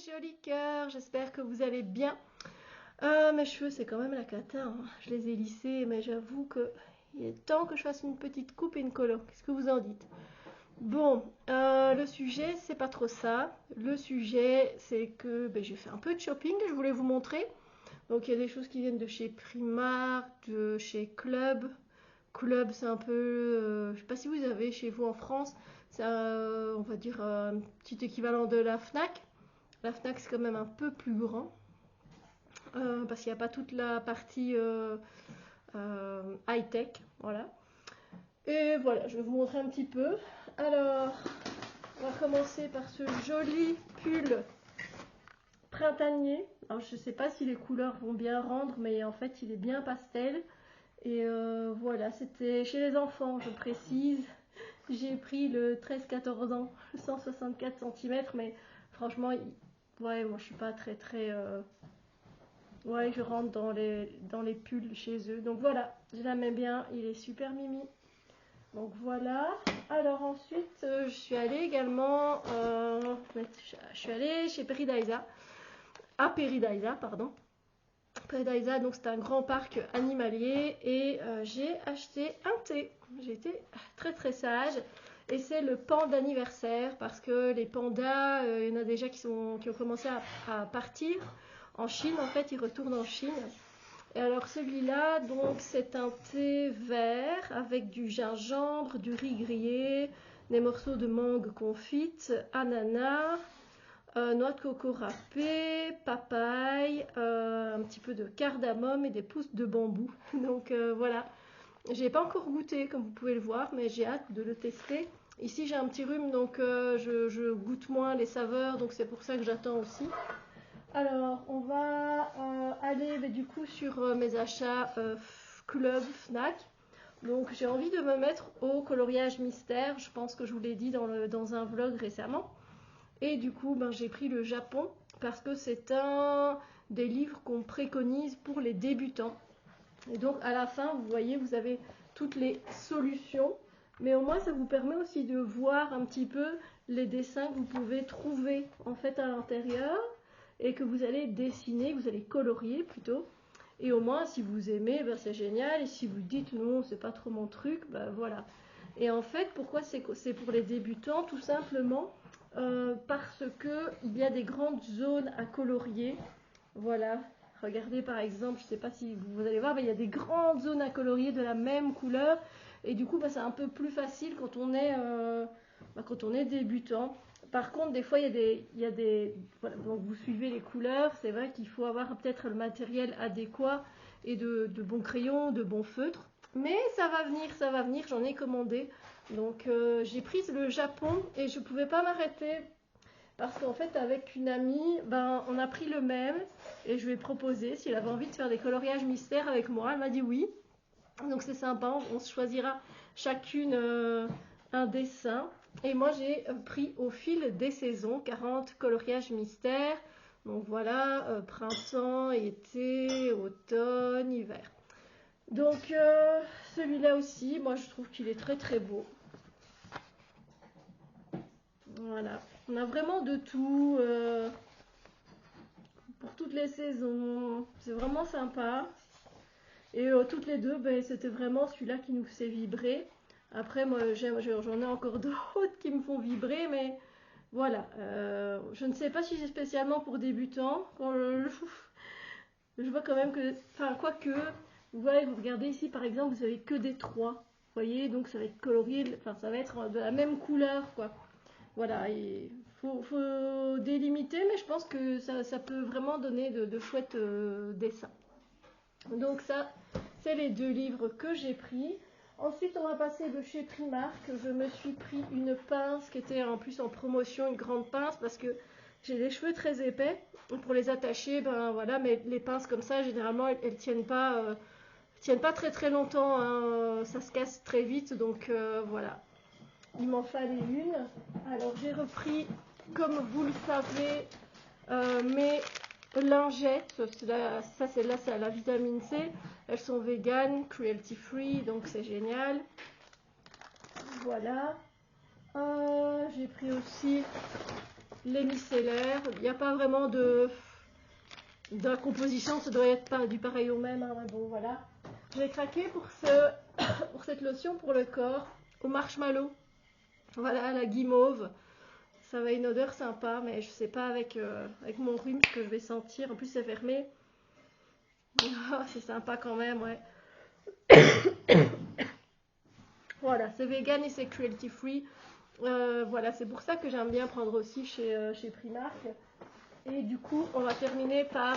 jolis cœurs, j'espère que vous allez bien. Mes cheveux, c'est quand même la cata, hein. Je les ai lissés, mais j'avoue que il est temps que je fasse une petite coupe et une colo. Qu'est-ce que vous en dites? Bon, le sujet, c'est pas trop ça. Le sujet, c'est que j'ai fait un peu de shopping, je voulais vous montrer. Donc, il y a des choses qui viennent de chez Primark, de chez Club. Club, c'est un peu, je sais pas si vous avez chez vous en France, c'est on va dire un petit équivalent de la Fnac. La Fnac, c'est quand même un peu plus grand parce qu'il n'y a pas toute la partie high-tech, voilà. Et voilà, je vais vous montrer un petit peu. Alors, on va commencer par ce joli pull printanier. Alors, je ne sais pas si les couleurs vont bien rendre, mais en fait, il est bien pastel. Et voilà, c'était chez les enfants, je précise. J'ai pris le 13-14 ans, 164 cm, mais franchement, ouais, moi je suis pas très très... Ouais, je rentre dans les pulls chez eux. Donc voilà, je l'aime bien, il est super mimi. Donc voilà. Alors ensuite, je suis allée également... je suis allée chez Peridaisa. À Peridaisa, pardon. Peridaisa, donc c'est un grand parc animalier. Et j'ai acheté un thé. J'ai été très très sage. Et c'est le pan d'anniversaire parce que les pandas, il y en a déjà qui ont commencé à partir. En Chine, en fait, ils retournent en Chine. Et alors celui-là, donc c'est un thé vert avec du gingembre, du riz grillé, des morceaux de mangue confite, ananas, noix de coco râpée, papaye, un petit peu de cardamome et des pousses de bambou. Donc voilà, j'ai pas encore goûté comme vous pouvez le voir, mais j'ai hâte de le tester. Ici j'ai un petit rhume, donc je goûte moins les saveurs, donc c'est pour ça que j'attends aussi. Alors, on va aller du coup sur mes achats Club Fnac. Donc, j'ai envie de me mettre au coloriage mystère. Je pense que je vous l'ai dit dans un vlog récemment. Et du coup, j'ai pris le Japon parce que c'est un des livres qu'on préconise pour les débutants. Et donc, à la fin, vous voyez, vous avez toutes les solutions. Mais au moins, ça vous permet aussi de voir un petit peu les dessins que vous pouvez trouver en fait à l'intérieur et que vous allez dessiner, que vous allez colorier plutôt. Et au moins, si vous aimez, c'est génial. Et si vous dites non, c'est pas trop mon truc, voilà. Et en fait, pourquoi c'est pour les débutants? Tout simplement parce que il y a des grandes zones à colorier. Voilà. Regardez par exemple, je ne sais pas si vous allez voir, mais il y a des grandes zones à colorier de la même couleur. Et du coup, c'est un peu plus facile quand quand on est débutant. Par contre, des fois, il y a des voilà, donc vous suivez les couleurs. C'est vrai qu'il faut avoir peut-être le matériel adéquat et de bons crayons, de bons feutres. Mais ça va venir, j'en ai commandé. Donc j'ai pris le Japon et je ne pouvais pas m'arrêter. Parce qu'en fait, avec une amie, on a pris le même et je lui ai proposé si elle avait envie de faire des coloriages mystères avec moi. Elle m'a dit oui. Donc c'est sympa, on se choisira chacune un dessin. Et moi j'ai pris au fil des saisons 40 coloriages mystères. Donc voilà, printemps, été, automne, hiver. Donc celui-là aussi, moi je trouve qu'il est très très beau. Voilà, on a vraiment de tout pour toutes les saisons. C'est vraiment sympa. Et toutes les deux, c'était vraiment celui-là qui nous fait vibrer. Après, moi, j'en ai encore d'autres qui me font vibrer, mais voilà. Je ne sais pas si c'est spécialement pour débutants. Je vois quand même que, enfin, quoique, vous voyez, vous regardez ici, par exemple, vous avez que des 3. Vous voyez, donc ça va être colorié, enfin, ça va être de la même couleur, quoi. Voilà, il faut délimiter, mais je pense que ça peut vraiment donner de chouettes dessins. Donc ça, c'est les deux livres que j'ai pris. Ensuite, on va passer de chez Primark. Je me suis pris une pince qui était en plus en promotion, une grande pince, parce que j'ai les cheveux très épais. Pour les attacher, voilà, mais les pinces comme ça, généralement, elles tiennent pas très très longtemps, hein. Ça se casse très vite, donc voilà. Il m'en fallait une. Alors j'ai repris, comme vous le savez, mes lingettes. Ça celle-là, c'est à la vitamine C. Elles sont véganes, cruelty free, donc c'est génial. Voilà. J'ai pris aussi les micellaires. Il n'y a pas vraiment de composition, ça doit être pas du pareil au même, hein, mais bon voilà. J'ai craqué pour pour cette lotion pour le corps au marshmallow. Voilà, la guimauve. Ça va une odeur sympa, mais je sais pas avec mon rhume ce que je vais sentir. En plus c'est fermé. Oh, c'est sympa quand même, ouais. Voilà, c'est vegan et c'est cruelty free. Voilà, c'est pour ça que j'aime bien prendre aussi chez Primark. Et du coup, on va terminer par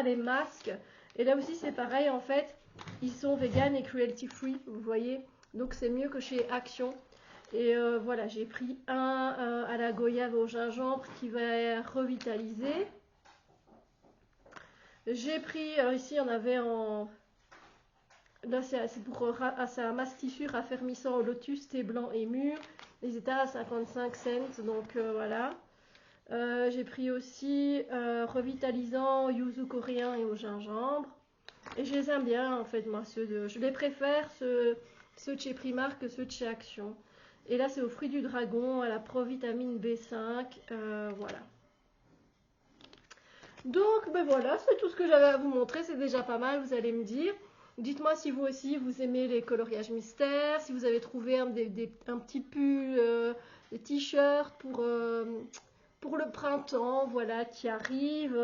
les masques. Et là aussi, c'est pareil, en fait. Ils sont vegan et cruelty free, vous voyez. Donc, c'est mieux que chez Action. Et voilà, j'ai pris un à la goyave au gingembre qui va revitaliser. J'ai pris, alors ici, on avait en... Là, c'est pour c'est un masque tissu raffermissant au lotus, thé blanc et mûr. Ils étaient à 55 cents, donc voilà. J'ai pris aussi revitalisant yuzu coréen et au gingembre. Et je les aime bien en fait, moi. Je les préfère, ceux de chez Primark que ceux de chez Action. Et là, c'est aux fruits du dragon, à la provitamine B5. Voilà. Donc, ben voilà, c'est tout ce que j'avais à vous montrer. C'est déjà pas mal, vous allez me dire. Dites-moi si vous aussi, vous aimez les coloriages mystères, si vous avez trouvé un petit pull, des t-shirts pour le printemps, voilà, qui arrive.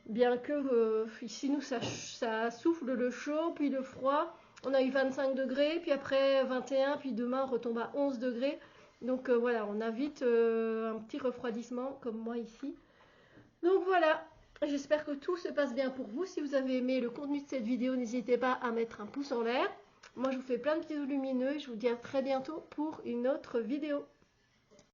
Bien que ici, nous, ça souffle le chaud, puis le froid. On a eu 25 degrés, puis après 21, puis demain, on retombe à 11 degrés. Donc voilà, on a vite un petit refroidissement, comme moi ici. Donc voilà, j'espère que tout se passe bien pour vous. Si vous avez aimé le contenu de cette vidéo, n'hésitez pas à mettre un pouce en l'air. Moi, je vous fais plein de bisous lumineux et je vous dis à très bientôt pour une autre vidéo.